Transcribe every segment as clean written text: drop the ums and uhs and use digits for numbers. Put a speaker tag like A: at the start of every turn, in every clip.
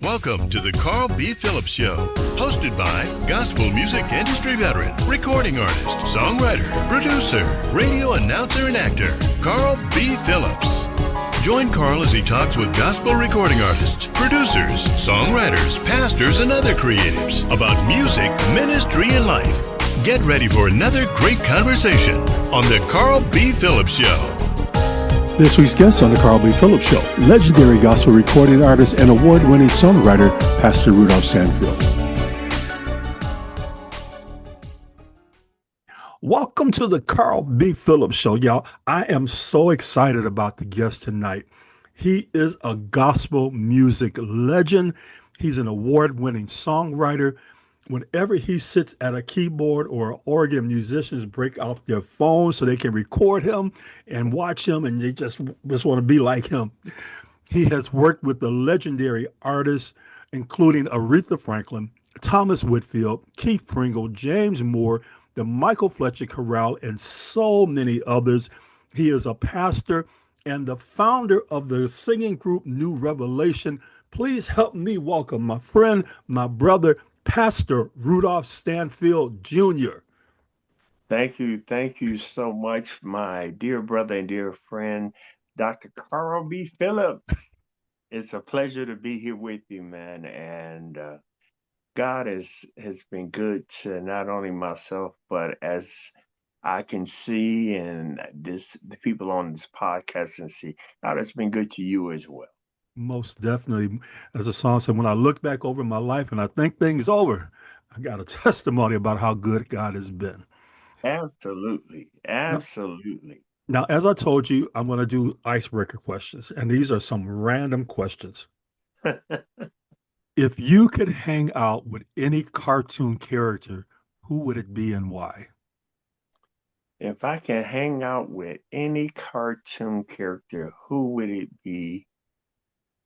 A: Welcome to the Carl B. Phillips Show, hosted by gospel music industry veteran, recording artist, songwriter, producer, radio announcer, and actor, Carl B. Phillips. Join Carl as he talks with gospel recording artists, producers, songwriters, pastors, and other creatives about music, ministry, and life. Get ready for another great conversation on the Carl B. Phillips Show.
B: This week's guest on the Carl B. Phillips Show, legendary gospel recording artist and award-winning songwriter, Pastor Rudolph Stanfield. Welcome to the Carl B. Phillips Show, y'all. I am so excited about the guest tonight. He is a gospel music legend. He's an award-winning songwriter. Whenever he sits at a keyboard or an organ, musicians break out their phones so they can record him and watch him, and they just want to be like him. He has worked with the legendary artists, including Aretha Franklin, Thomas Whitfield, Keith Pringle, James Moore, the Michael Fletcher Chorale, and so many others. He is a pastor and the founder of the singing group New Revelation. Please help me welcome my friend, my brother, Pastor Rudolph Stanfield Jr.
C: Thank you. Thank you so much, my dear brother and dear friend, Dr. Carl B. Phillips. It's a pleasure to be here with you, man. And God has been good to not only myself, but as I can see and the people on this podcast and see, God has been good to you as well.
B: Most definitely. As the song said, when I look back over my life and I think things over, I got a testimony about how good God has been.
C: Absolutely. Absolutely.
B: Now, as I told you, I'm going to do icebreaker questions, and these are some random questions. If you could hang out with any cartoon character, who would it be and why?
C: If I can hang out with any cartoon character, who would it be?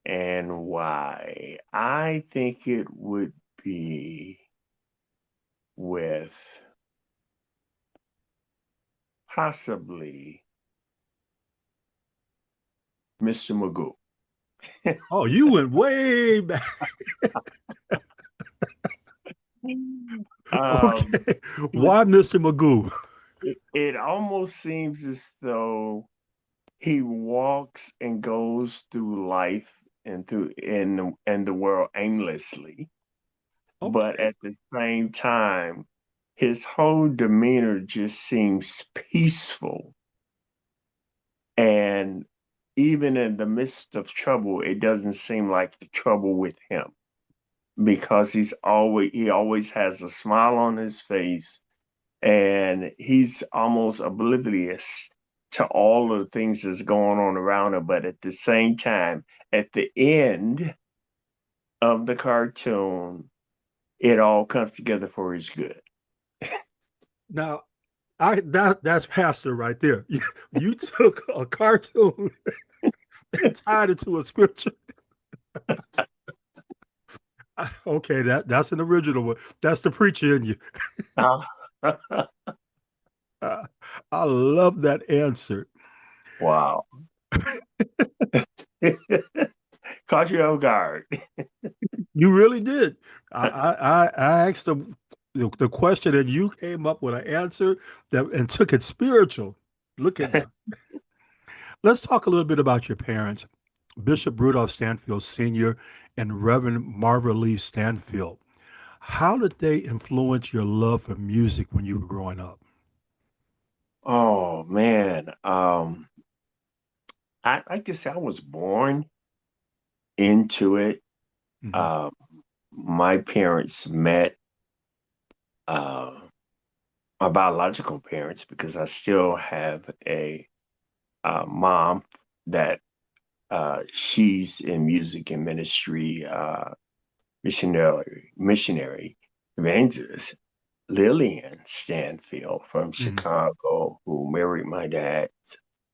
C: And why? I think it would be with possibly Mr. Magoo.
B: Oh, you went way back. Okay. Why Mr. Magoo?
C: It almost seems as though he walks and goes through life and in the world aimlessly.
B: Okay.
C: But at the same time, his whole demeanor just seems peaceful. And even in the midst of trouble, it doesn't seem like the trouble with him, because he always has a smile on his face, and he's almost oblivious to all of the things that's going on around him. But at the same time, at the end of the cartoon, it all comes together for his good.
B: Now, that's pastor right there. You took a cartoon and tied it to a scripture. Okay, that's an original one. That's the preacher in you. I love that answer.
C: Wow. Caught you off guard.
B: You really did. I asked the question and you came up with an answer and took it spiritual. Look at that. Let's talk a little bit about your parents, Bishop Rudolph Stanfield Sr. and Reverend Marva Lee Stanfield. How did they influence your love for music when you were growing up?
C: Oh man. I just I was born into it.
B: Mm-hmm.
C: My parents met my biological parents, because I still have a mom that she's in music and ministry, missionary evangelist, Lillian Stanfield from Chicago, who married my dad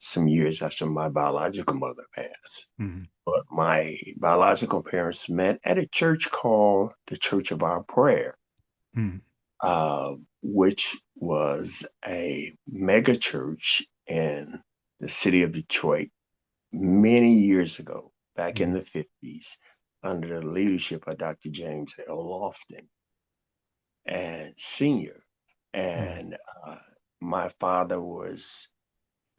C: some years after my biological mother passed.
B: Mm-hmm.
C: But my biological parents met at a church called the Church of Our Prayer, which was a mega church in the city of Detroit many years ago, back in the 50s. under the leadership of Dr. James L. Lofton and Senior.
B: Mm.
C: And my father was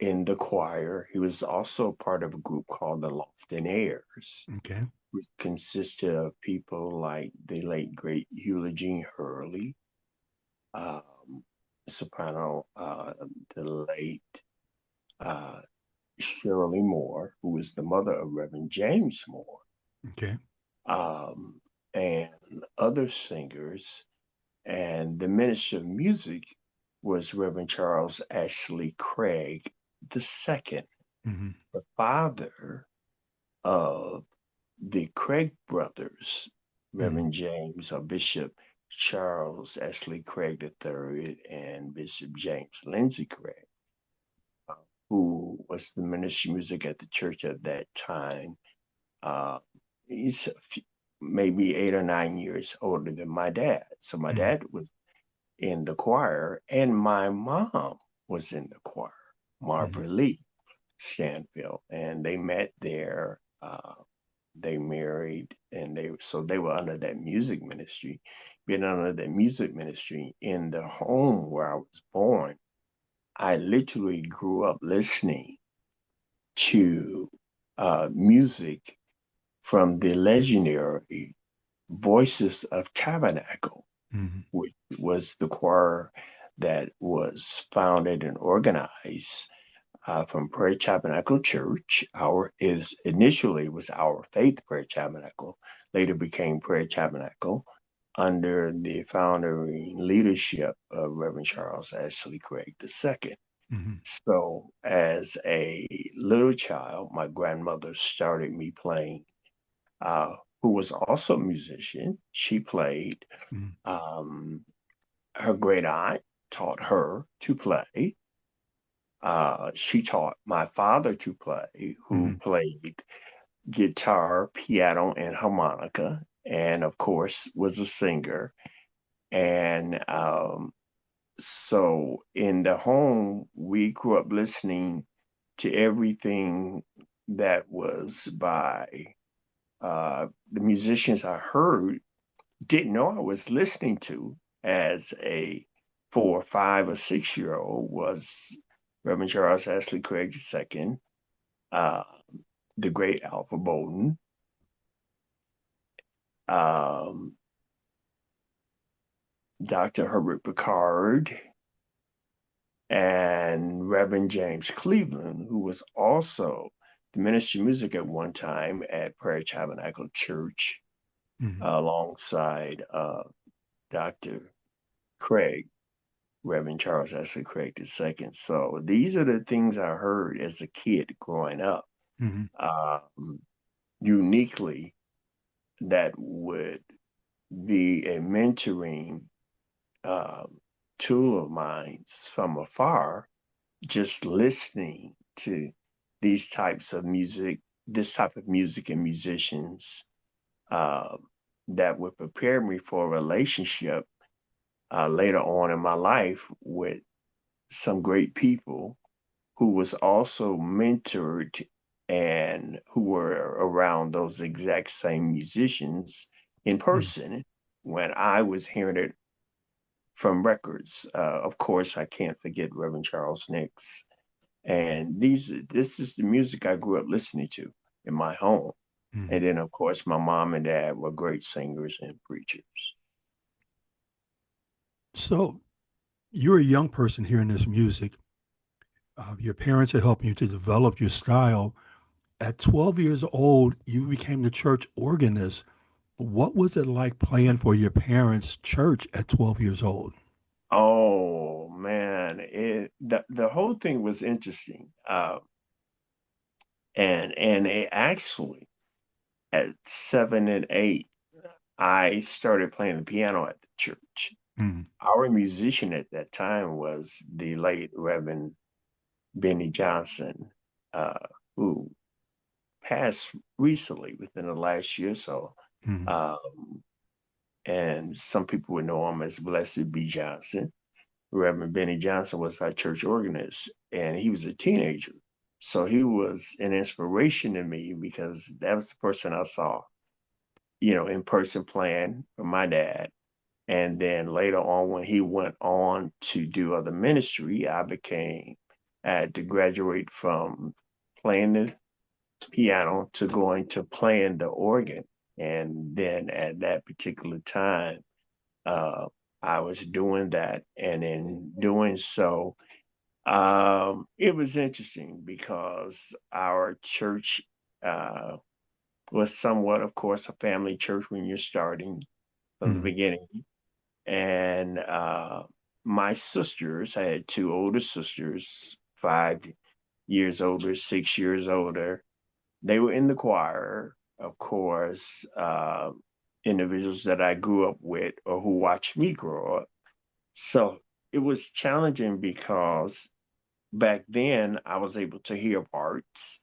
C: in the choir. He was also part of a group called the Lofton Airs,
B: Okay.
C: which consisted of people like the late great Eugene Hurley, um, soprano, the late uh, Shirley Moore, who was the mother of Reverend James Moore,
B: Okay.
C: um, and other singers. And the minister of music was Reverend Charles Ashley Craig II,
B: Mm-hmm.
C: the father of the Craig brothers,
B: Mm-hmm.
C: Reverend James or Bishop Charles Ashley Craig III and Bishop James Lindsay Craig, uh, who was the minister of music at the church at that time. Uh, he's maybe 8 or 9 years older than my dad. So my
B: Mm-hmm.
C: dad was in the choir, and my mom was in the choir,
B: Mm-hmm.
C: Marva Lee Stanfield, and they met there. They married, and they were under that music ministry. Being under that music ministry in the home where I was born, I literally grew up listening to music from the legendary Voices of Tabernacle,
B: Mm-hmm.
C: which was the choir that was founded and organized from Prayer Tabernacle Church. Our is initially was Our Faith Prayer Tabernacle, later became Prayer Tabernacle under the founding leadership of Reverend Charles Ashley Craig II.
B: Mm-hmm.
C: So, as a little child, my grandmother started me playing, who was also a musician. She played.
B: Mm-hmm.
C: Um, Her great aunt taught her to play. She taught my father to play, who
B: Mm-hmm.
C: played guitar, piano, and harmonica, and of course was a singer. And so in the home, we grew up listening to everything that was by the musicians I heard, didn't know I was listening to as a 4, 5, or 6 year old was Reverend Charles Ashley Craig II, uh, the great Alpha Bowden, um, Dr. Herbert Picard, and Reverend James Cleveland, who was also the minister of music at one time at Prayer Tabernacle Church,
B: Mm-hmm.
C: alongside Dr. Craig, Reverend Charles Ashley Craig II. So these are the things I heard as a kid growing up,
B: Mm-hmm.
C: um, uniquely, that would be a mentoring um, tool of mine from afar, just listening to these types of music, this type of music and musicians, uh, that would prepare me for a relationship later on in my life with some great people who was also mentored and who were around those exact same musicians in
B: Mm-hmm.
C: person when I was hearing it from records. Of course, I can't forget Reverend Charles Nix. And this is the music I grew up listening to in my home.
B: Mm-hmm.
C: And then, of course, my mom and dad were great singers and preachers.
B: So you're a young person hearing this music. Your parents are helping you to develop your style. At 12 years old, you became the church organist. What was it like playing for your parents' church at 12 years old?
C: Oh man, the whole thing was interesting, and it actually at 7 and 8, I started playing the piano at the church.
B: Mm-hmm.
C: Our musician at that time was the late Reverend Benny Johnson, uh, who passed recently within the last year or so.
B: Mm-hmm.
C: Um, and some people would know him as Blessed B. Johnson. Reverend Benny Johnson was our church organist, and he was a teenager. So he was an inspiration to me because that was the person I saw in-person playing for my dad. And then later on, when he went on to do other ministry, I had to graduate from playing the piano to going to playing the organ. And then at that particular time, uh, I was doing that. And in doing so, it was interesting because our church uh, was somewhat, of course, a family church when you're starting from the
B: Mm.
C: beginning. And my sisters, I had two older sisters, 5 years older, 6 years older. They were in the choir, of course, individuals that I grew up with or who watched me grow up. So it was challenging because back then I was able to hear parts.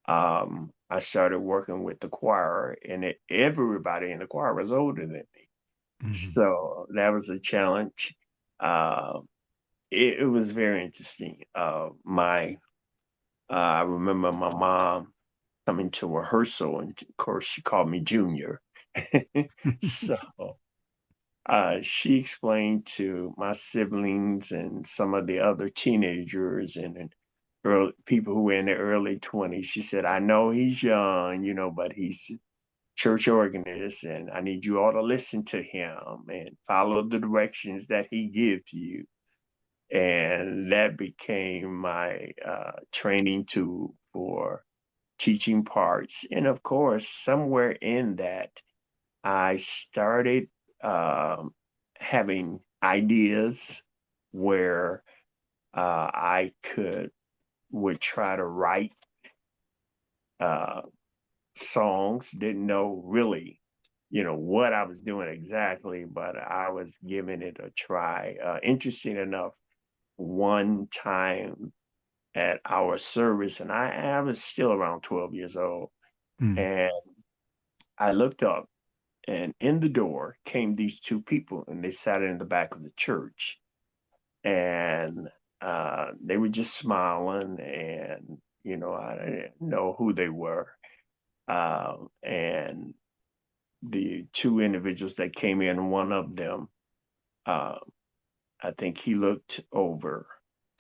C: I started working with the choir, and everybody in the choir was older than me.
B: Mhm.
C: So that was a challenge. Uh, it was very interesting. I remember my mom coming to rehearsal, and of course, she called me Junior. So she explained to my siblings and some of the other teenagers and early, people who were in their early 20s. She said, I know he's young, but he's church organist, and I need you all to listen to him and follow the directions that he gives you. And that became my training tool for teaching parts. And of course, somewhere in that, I started um, having ideas where I could would try to write uh, songs. Didn't know really, what I was doing exactly, but I was giving it a try. Interesting enough, one time at our service, and I was still around 12 years old,
B: Mm.
C: and I looked up, and in the door came these two people, and they sat in the back of the church, and they were just smiling, and I didn't know who they were, and the two individuals that came in, one of them, uh, I think he looked over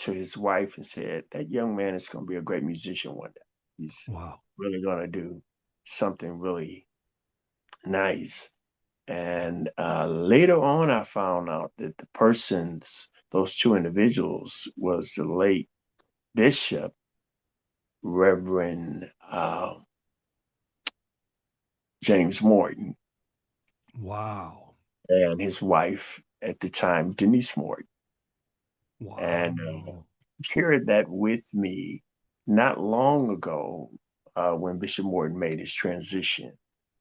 C: to his wife and said, "That young man is going to be a great musician one day. He's
B: Wow.
C: really going to do something really nice." And later on, I found out that those two individuals, was the late Bishop, Reverend James Morton,
B: Wow.
C: and his wife at the time, Denise Morton. And
B: Wow.
C: carried that with me not long ago when Bishop Morton made his transition.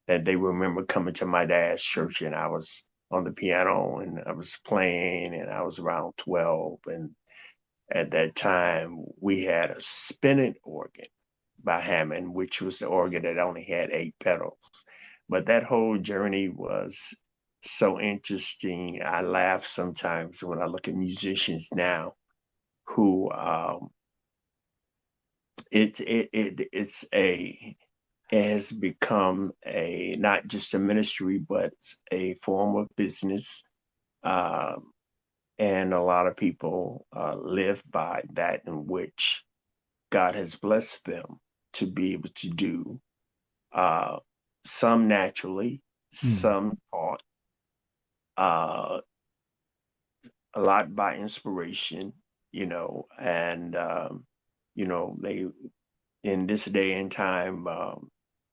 C: That they remember coming to my dad's church, and I was on the piano and I was playing, and I was around 12. And at that time, we had a spinning organ by Hammond, which was the organ that only had 8 pedals. But that whole journey was so interesting. I laugh sometimes when I look at musicians now who it has become a not just a ministry but a form of business, um, and a lot of people live by that, in which God has blessed them to be able to do, uh, some naturally,
B: Mm.
C: some taught, uh, a lot by inspiration, and they, in this day and time,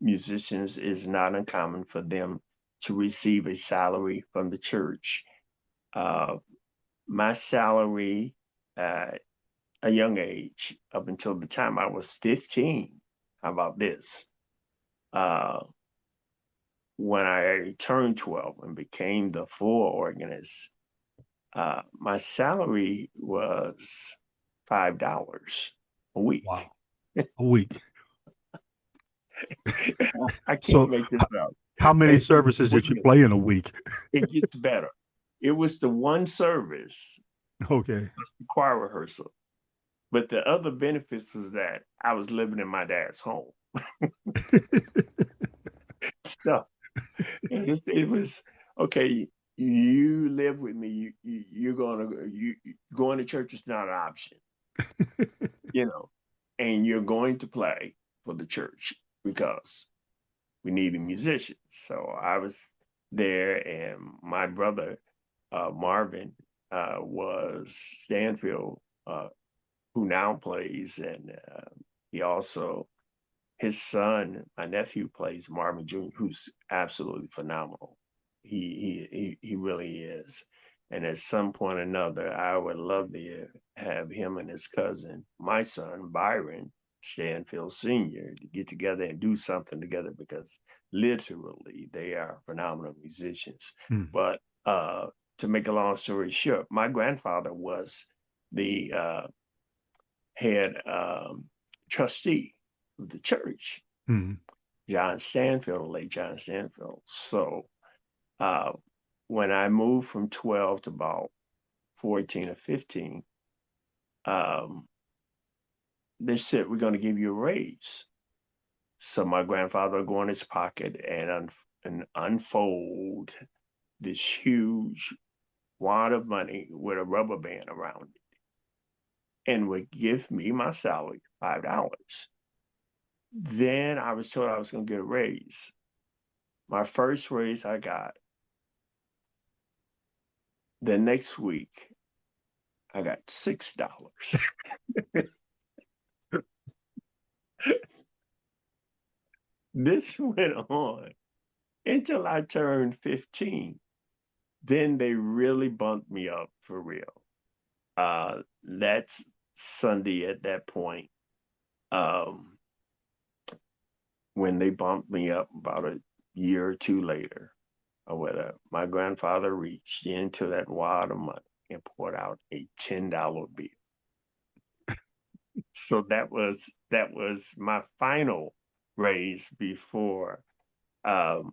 C: musicians, is not uncommon for them to receive a salary from the church. Uh, my salary at a young age, up until the time I was 15, how about this? Uh, when I turned 12 and became the full organist, my salary was $5 a week.
B: Wow. A week.
C: I can't
B: So,
C: make this
B: h-
C: up.
B: how many services did you
C: Wait,
B: play in a week?
C: it gets better. It was the one service,
B: Okay.
C: the choir rehearsal, but the other benefits was that I was living in my dad's home. So it was okay. You live with me. You're going to church is not an option, you know, and you're going to play for the church because we needed musicians. So I was there, and my brother Marvin was Stanfield, who now plays, and he also his son, my nephew, plays Marvin Jr., who's absolutely phenomenal. He really is. And at some point or another, I would love to have him and his cousin, my son Byron Stanfield Sr., to get together and do something together because literally they are phenomenal musicians.
B: Mm.
C: But to make a long story short, my grandfather was the head trustee of the church,
B: Mm.
C: John Stanfield, late John Stanfield. So uh, when I moved from 12 to about 14 or 15, um, they said, we're going to give you a raise. So my grandfather would go in his pocket and unfold this huge wad of money with a rubber band around it and would give me my salary, $5. Then I was told I was going to get a raise. My first raise I got, the next week I got $6. This went on until I turned 15. Then they really bumped me up for real. That's Sunday at that point. Um, when they bumped me up about a year or two later, or whatever, my grandfather reached into that wad of money and poured out a $10 bill. So that was my final raise before um,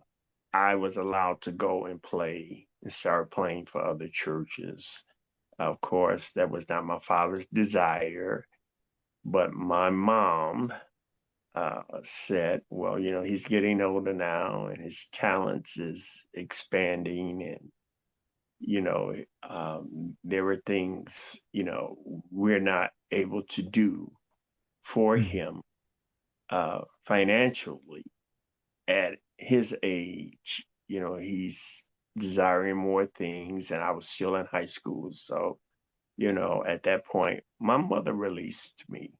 C: I was allowed to go and play and start playing for other churches. Of course, that was not my father's desire, but my mom said, "Well, he's getting older now, and his talents is expanding, and there were things we're not able to do for
B: Mm.
C: him financially at his age. He's desiring more things, and I was still in high school. So, at that point, my mother released me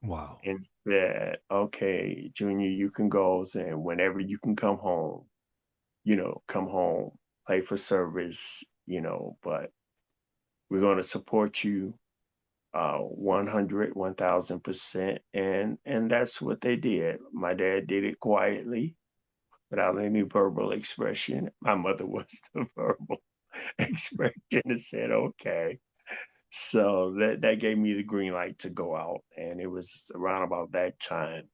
B: Wow.
C: and said, okay, Junior, you can go, and whenever you can come home, come home, play for service, but we're going to support you 100, 1000%. And that's what they did. My dad did it quietly without any verbal expression. My mother was the verbal expression and said, okay. So that gave me the green light to go out. And it was around about that time,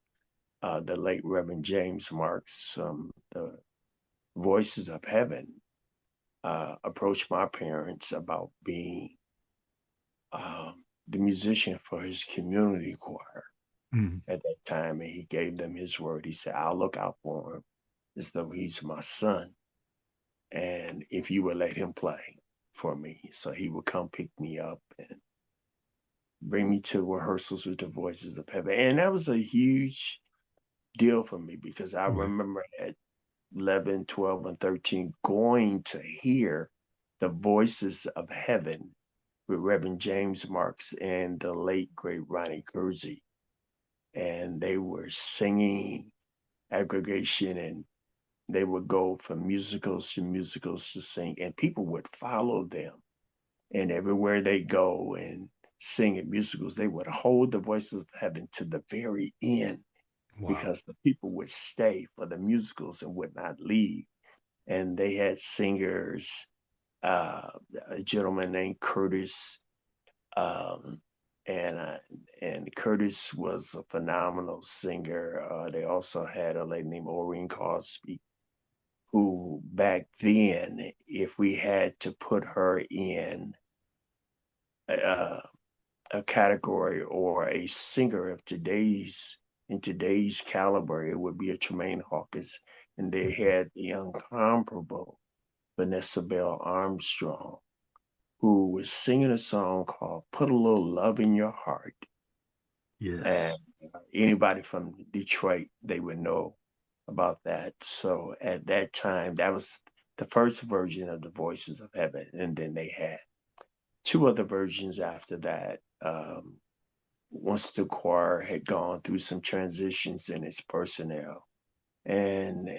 C: the late Reverend James Marks, the Voices of Heaven, approached my parents about being the musician for his community choir
B: Mm.
C: at that time. And he gave them his word. He said, I'll look out for him as though he's my son. And if you would let him play for me. So he would come pick me up and bring me to rehearsals with the Voices of Heaven. And that was a huge deal for me because I
B: Right.
C: remember at 11, 12, and 13 going to hear the Voices of Heaven with Reverend James Marks and the late, great Ronnie Kersey. And they were singing aggregation, and they would go from musicals to sing, and people would follow them. And everywhere they go and sing at musicals, they would hold the Voices of Heaven to the very end
B: Wow.
C: because the people would stay for the musicals and would not leave. And they had singers, a gentleman named Curtis, um, and uh, and Curtis was a phenomenal singer. They also had a lady named Maureen Cosby, who back then, if we had to put her in uh, a category or a singer of today's caliber, it would be a Tremaine Hawkins. and they had the incomparable Vanessa Bell Armstrong, who was singing a song called Put a Little Love in Your Heart. And
B: Yes.
C: anybody from Detroit, they would know about that. So at that time, that was the first version of the Voices of Heaven. And then they had two other versions after that. Once the choir had gone through some transitions in its personnel. And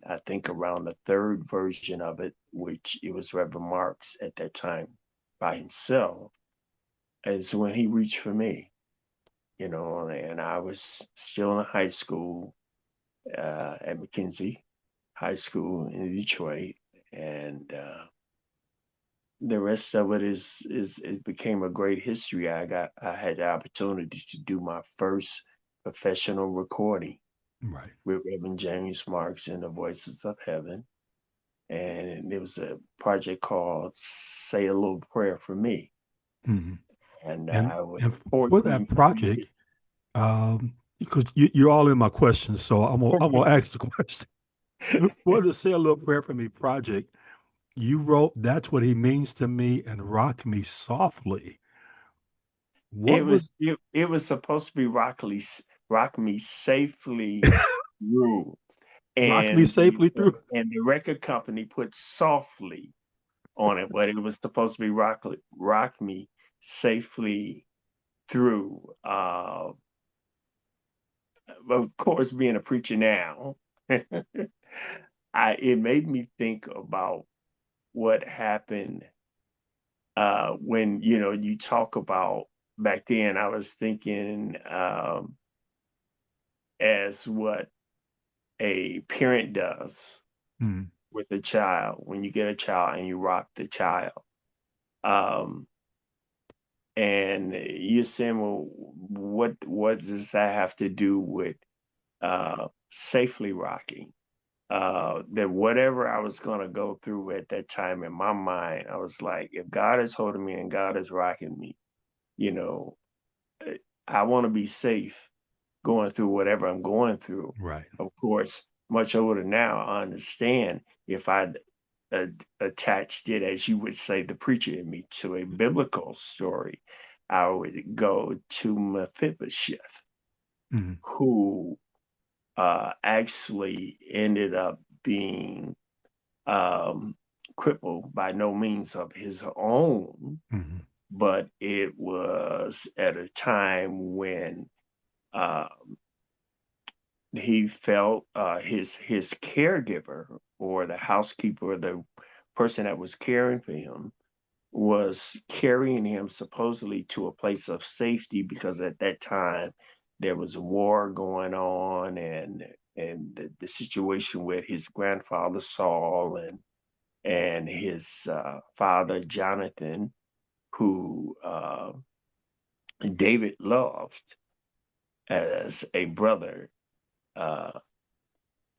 C: I think around the third version of it, which it was Reverend Marks at that time by himself, is when he reached for me, and I was still in high school at McKenzie High School in Detroit, and the rest of it is it became a great history. I had the opportunity to do my first professional recording
B: Right.
C: with Reverend James Marks and the Voices of Heaven. And it was a project called Say a Little Prayer for Me.
B: Mm-hmm.
C: And
B: And
C: I was
B: and for that
C: 14
B: project,
C: years.
B: because you're all in my questions, so I'm gonna ask the question. For the Say a Little Prayer for Me project, you wrote "That's What He Means to Me" and "Rock Me Softly." What was
C: It was supposed to be Rock Me Safely Through.
B: "Rock Me
C: And
B: Safely Through"?
C: and the record company put softly on it, but it was supposed to be Rock Me Safely Through. Of course, being a preacher now, it made me think about what happened when you talk about back then. I was thinking as what a parent does
B: Mm,
C: with a child when you get a child and you rock the child. Um, and you're saying, well, what does that have to do with safely rocking? That whatever I was going to go through at that time in my mind, I was like, if God is holding me and God is rocking me, you know, I want to be safe going through whatever I'm going through.
B: right.
C: Of course, much older now, I understand if I attached it, as you would say, the preacher in me, to a biblical story, I would go to Mephibosheth,
B: Mm,
C: who actually ended up being um, crippled by no means of his own,
B: mm,
C: but it was at a time when uh, he felt his caregiver or the housekeeper, the person that was caring for him, was carrying him supposedly to a place of safety because at that time there was a war going on and the situation with his grandfather Saul and his father Jonathan, who David loved as a brother, uh,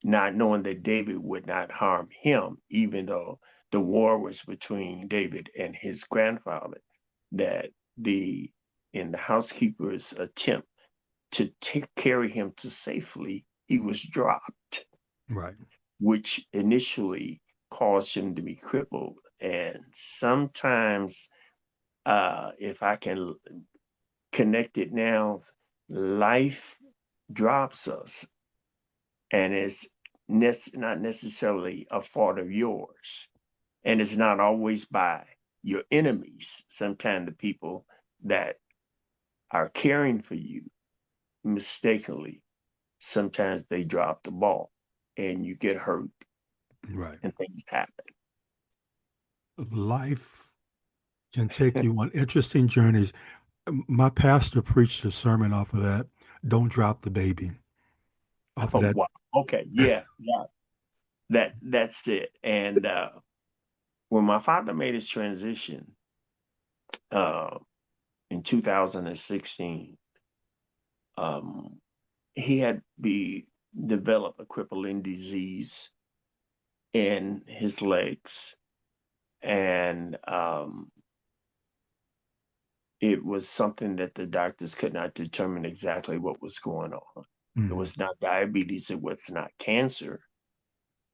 C: not knowing that David would not harm him, even though the war was between David and his grandfather, that the in the housekeeper's attempt to carry him to safely, he was dropped,
B: right.
C: which initially caused him to be crippled. And sometimes, if I can connect it now, life drops us, and it's not necessarily a fault of yours. And it's not always by your enemies. Sometimes the people that are caring for you mistakenly, sometimes they drop the ball and you get hurt
B: Right.
C: and things happen.
B: Life can take you on interesting journeys. My pastor preached a sermon off of that. Don't drop the baby. Off of
C: Oh
B: that.
C: wow. Okay. Yeah. Yeah. That's it. And when my father made his transition uh, in 2016, um, he had developed a crippling disease in his legs, and it was something that the doctors could not determine exactly what was going on. It
B: Mm,
C: was not diabetes, it was not cancer,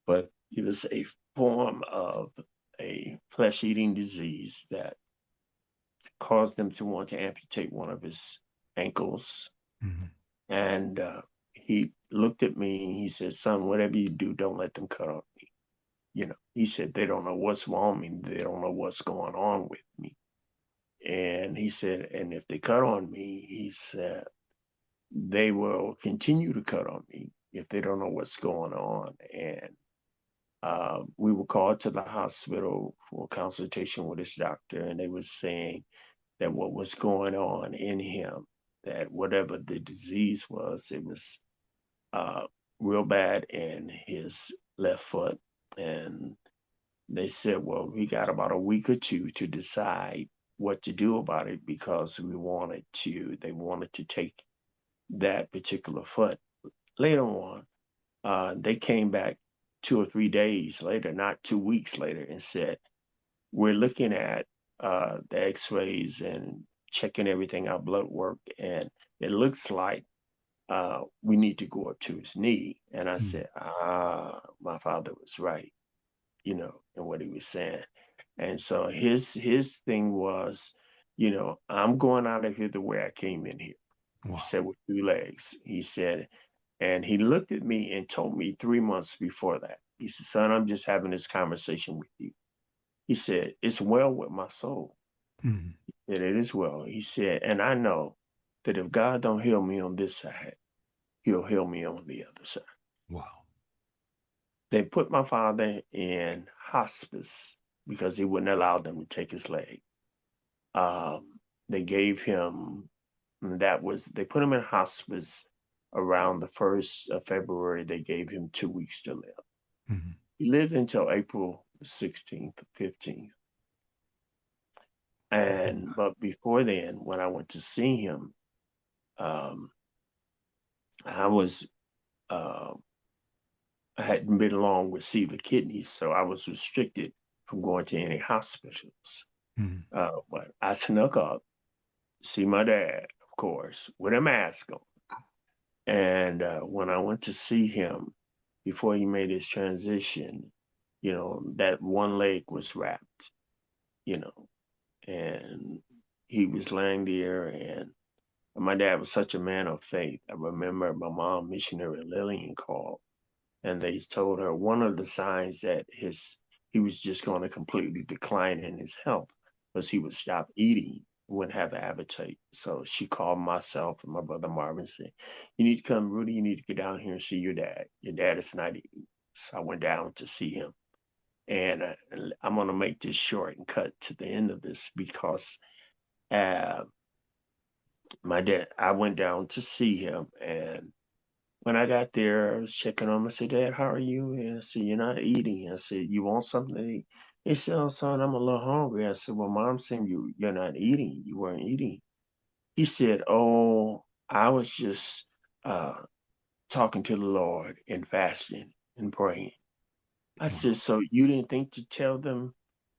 C: but it was a form of a flesh-eating disease that caused them to want to amputate one of his ankles.
B: Mhm.
C: And he looked at me and he said, "Son, whatever you do, don't let them cut on me." He said, "They don't know what's wrong with me. They don't know what's going on with me." And he said, "And if they cut on me," he said, "they will continue to cut on me if they don't know what's going on." And we were called to the hospital for a consultation with his doctor, and they were saying that what was going on in him, that whatever the disease was, it was uh, real bad in his left foot. And they said, well, we got about a week or two to decide what to do about it because they wanted to take that particular foot. Later on, they came back 2 or 3 days later, not 2 weeks later, and said, we're looking at the x-rays and checking everything out, blood work, and it looks like we need to go up to his knee. And I
B: Mm.
C: said, my father was right, in what he was saying. And so his thing was, I'm going out of here the way I came in here. He
B: Wow.
C: said, with 2 legs. He said, and he looked at me and told me 3 months before that. He said, son, I'm just having this conversation with you. He said, it's well with my soul.
B: Mhm.
C: That it is well. He said, and I know that if God don't heal me on this side, he'll heal me on the other side.
B: Wow.
C: They put my father in hospice because he wouldn't allow them to take his leg. They gave him they put him in hospice around the 1st of February. They gave him 2 weeks to live.
B: Mhm.
C: He lived until April 16th, 15th. But before then, when I went to see him, um, I was uh, I hadn't been long with the kidneys, so I was restricted from going to any hospitals.
B: Mhm.
C: But I snuck up, see my dad, of course, with a mask on. And when I went to see him before he made his transition, that one leg was wrapped, you know, and he was laying there. And my dad was such a man of faith. I remember my mom, missionary Lillian, called, and they told her one of the signs that he was just going to completely decline in his health was he would stop eating, wouldn't have an appetite. So she called myself and my brother Marvin and said, "You need to come, Rudy. You need to get down here and see your dad. Your dad is not eating." So I went down to see him, and I'm going to make this short and cut to the end of this because uh, I went down to see him, and when I got there, I was checking on him. I said, "Dad, how are you?" And I said, "You're not eating." I said, "You want something to eat?" He said, "Oh, son, I'm a little hungry." I said, "Well, Mom saying you're not eating. You weren't eating." He said, "Oh, I was just talking to the Lord and fasting and praying." I
B: Wow.
C: said, "So you didn't think to tell them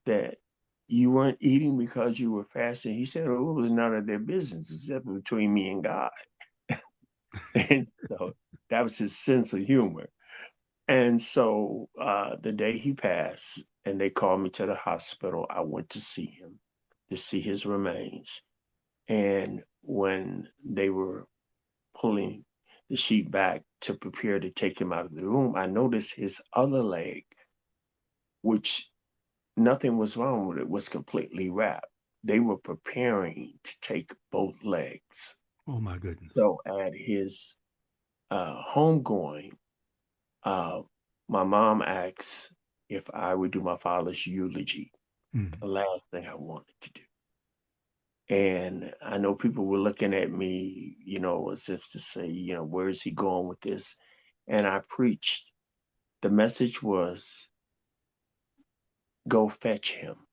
C: that you weren't eating because you were fasting?" He said, "Oh, it was none of their business except between me and God." And so that was his sense of humor. And so the day he passed and they called me to the hospital, I went to see him, to see his remains. And when they were pulling the sheet back to prepare to take him out of the room, I noticed his other leg, which nothing was wrong with it, was completely wrapped. They were preparing to take both legs.
B: Oh my goodness.
C: So at his homegoing, uh, my mom asked if I would do my father's eulogy,
B: Mhm.
C: the last thing I wanted to do. And I know people were looking at me, as if to say, where is he going with this? And I preached. The message was, go fetch him.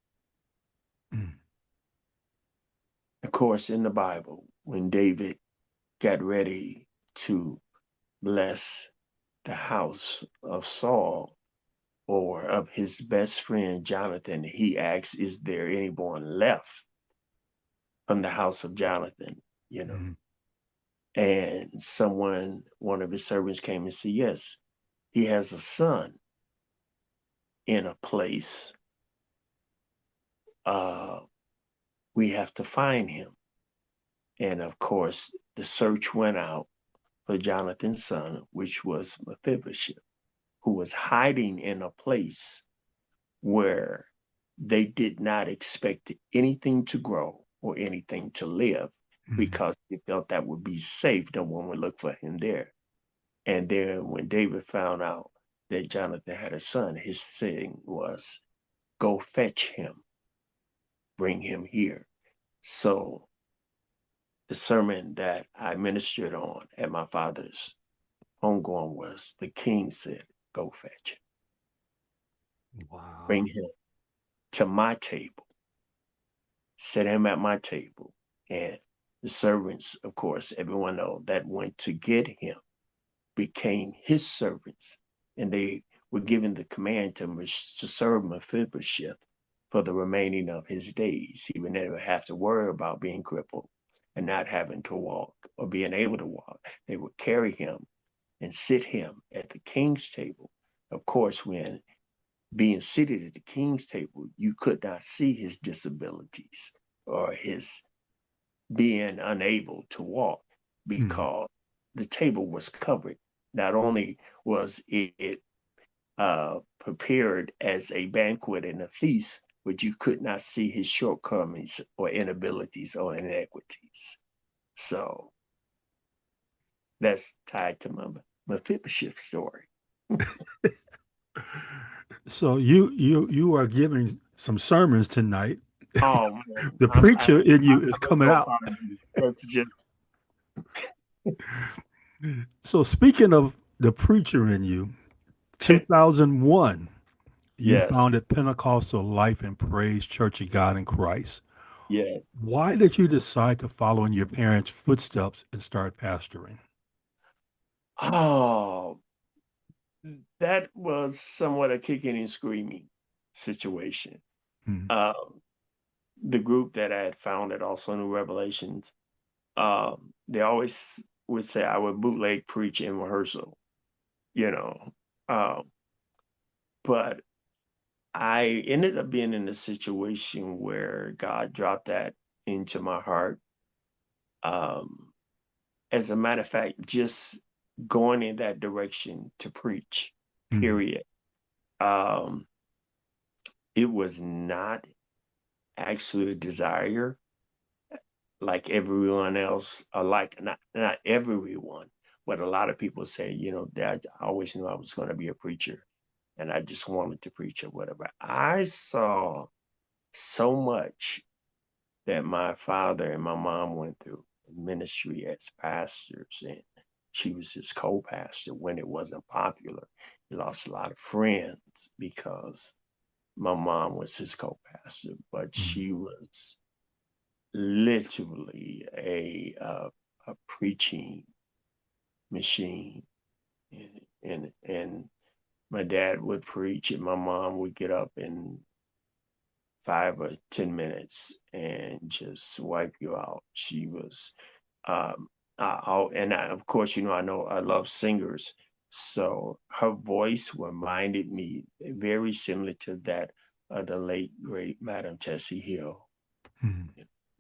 B: Mhm.
C: Of course, in the Bible, when David got ready to bless the house of Saul, or of his best friend Jonathan, he asks, is there anyone left from the house of Jonathan? You know,
B: Mhm.
C: and one of his servants came and said, yes, he has a son, in a place, we have to find him. And of course, the search went out for Jonathan's son, which was Mephibosheth, who was hiding in a place where they did not expect anything to grow or anything to live because they felt that would be safe. No one would look for him there. And then when David found out that Jonathan had a son, his saying was, go fetch him, bring him here. So the sermon that I ministered on at my father's homegoing was, the king said, go fetch him,
B: Wow.
C: bring him to my table, set him at my table. And the servants, of course, everyone knows that went to get him became his servants, and they were given the command to serve Mephibosheth for the remaining of his days. He would never have to worry about being crippled and not having to walk or being able to walk. They would carry him and sit him at the king's table. Of course, when being seated at the king's table, you could not see his disabilities or his being unable to walk because the table was covered. Not only was it prepared as a banquet and a feast, but you could not see his shortcomings or inabilities or inequities. So that's tied to my Mephibosheth story.
B: So you are giving some sermons tonight.
C: Oh man,
B: The preacher in you is coming
C: so
B: out.
C: that's just
B: So speaking of the preacher in you, 2001, you
C: yes,
B: founded Pentecostal Life and Praise Church of God in Christ.
C: yeah.
B: Why did you decide to follow in your parents' footsteps and start pastoring?
C: Oh, that was somewhat a kicking and screaming situation.
B: Mm,
C: Um, the group that I had founded, also New Revelations, they always would say I would bootleg preach in rehearsal, you know. Um, but I ended up being in a situation where God dropped that into my heart. Um, as a matter of fact, just going in that direction to preach,
B: mm,
C: period. Um, it was not actually a desire like everyone else, or like not everyone, but a lot of people say, that I always knew I was going to be a preacher and I just wanted to preach or whatever. I saw so much that my father and my mom went through in ministry as pastors, and she was his co-pastor when it wasn't popular. He lost a lot of friends because my mom was his co-pastor, but
B: mm.
C: she was literally a preaching machine, and my dad would preach and my mom would get up in 5 or 10 minutes and just wipe you out. She was of course, I know I love singers, so her voice reminded me very similar to that of the late great Madam Tessie Hill,
B: Mm.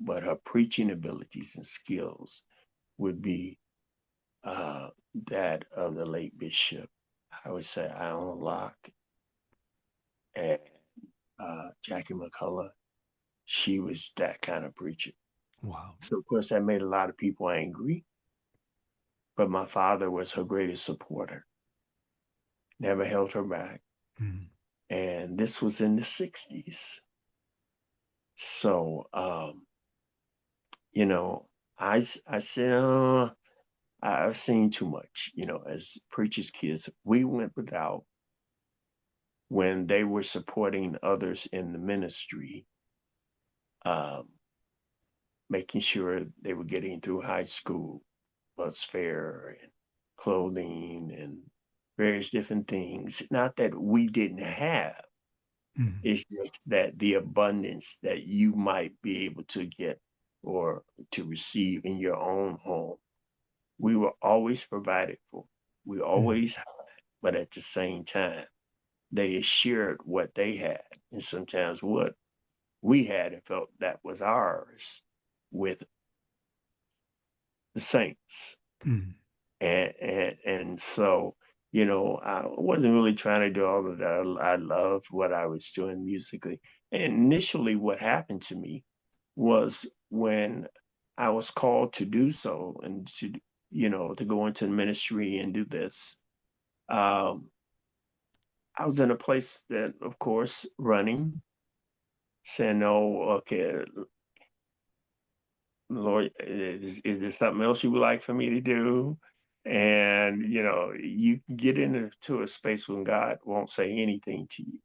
C: but her preaching abilities and skills would be that of the late Bishop, I would say, Alan Locke and Jackie McCullough. She was that kind of preacher.
B: Wow.
C: So, of course, that made a lot of people angry, but my father was her greatest supporter, never held her back.
B: Mm.
C: And this was in the 60s. So, you know, I said, I've seen too much, as preachers' kids. We went without when they were supporting others in the ministry, um, making sure they were getting through high school, bus fare and clothing and various different things. Not that we didn't have,
B: Mm.
C: it's just that the abundance that you might be able to get or to receive in your own home, we were always provided for. We
B: Mm.
C: always had, but at the same time, they shared what they had, and sometimes what we had and felt that was ours with the saints.
B: Mm.
C: And so, I wasn't really trying to do all of that. I loved what I was doing musically. And initially, what happened to me was when I was called to do so and to go into the ministry and do this. Um, I was in a place that, of course, running, saying, "No, okay, Lord, is there something else you would like for me to do?" And you can get into a space when God won't say anything to you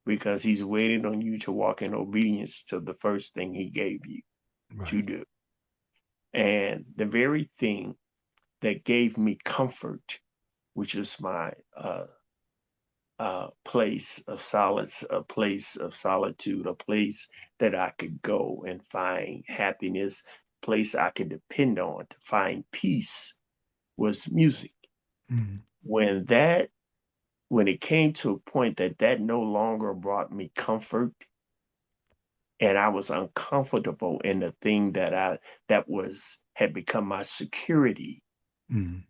C: because He's waiting on you to walk in obedience to the first thing He gave you to
B: Right.
C: do. And the very thing that gave me comfort, which is my place of solace, a place of solitude, a place that I could go and find happiness, place I could depend on to find peace, was music.
B: Mm.
C: When that, when it came to a point that no longer brought me comfort, and I was uncomfortable in the thing that had become my security,
B: Mm.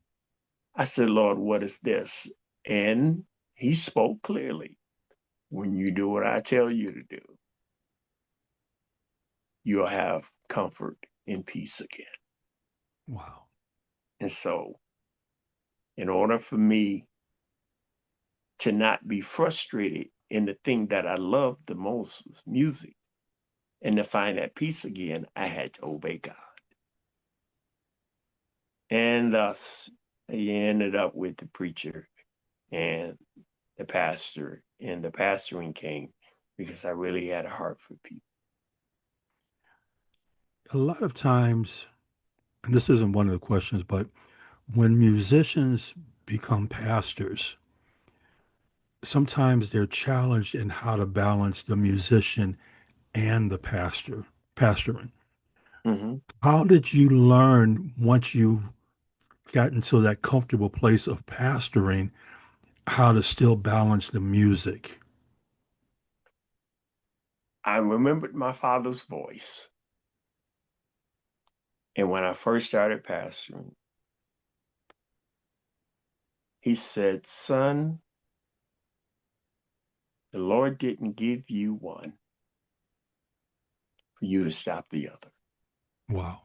C: I said, Lord, what is this? And He spoke clearly. When you do what I tell you to do, you'll have comfort and peace again.
B: Wow.
C: And so, in order for me to not be frustrated in the thing that I loved the most was music, and to find that peace again, I had to obey God. And thus, I ended up with the preacher and the pastor, and the pastoring came because I really had a heart for people.
B: A lot of times, and this isn't one of the questions, but when musicians become pastors, sometimes they're challenged in how to balance the musician and the pastoring.
C: Mm-hmm.
B: How did you learn once you've gotten to that comfortable place of pastoring, how to still balance the music?
C: I remembered my father's voice. And when I first started pastoring, he said, "Son, the Lord didn't give you one for you to stop the other."
B: Wow.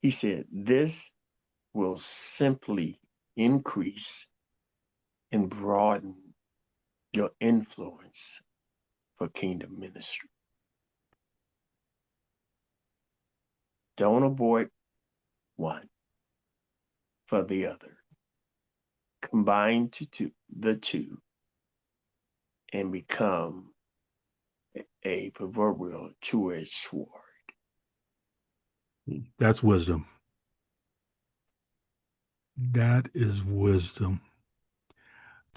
C: He said, "This will simply increase and broaden your influence for kingdom ministry. Don't abort one for the other. Combine the two and become a proverbial two-edged sword."
B: That's wisdom. That is wisdom.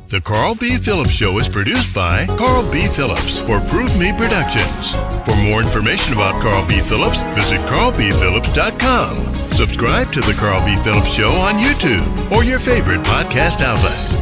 A: The Carl B. Phillips Show is produced by Carl B. Phillips for Prove Me Productions. For more information about Carl B. Phillips, visit carlbphillips.com. Subscribe to The Carl B. Phillips Show on YouTube or your favorite podcast outlet.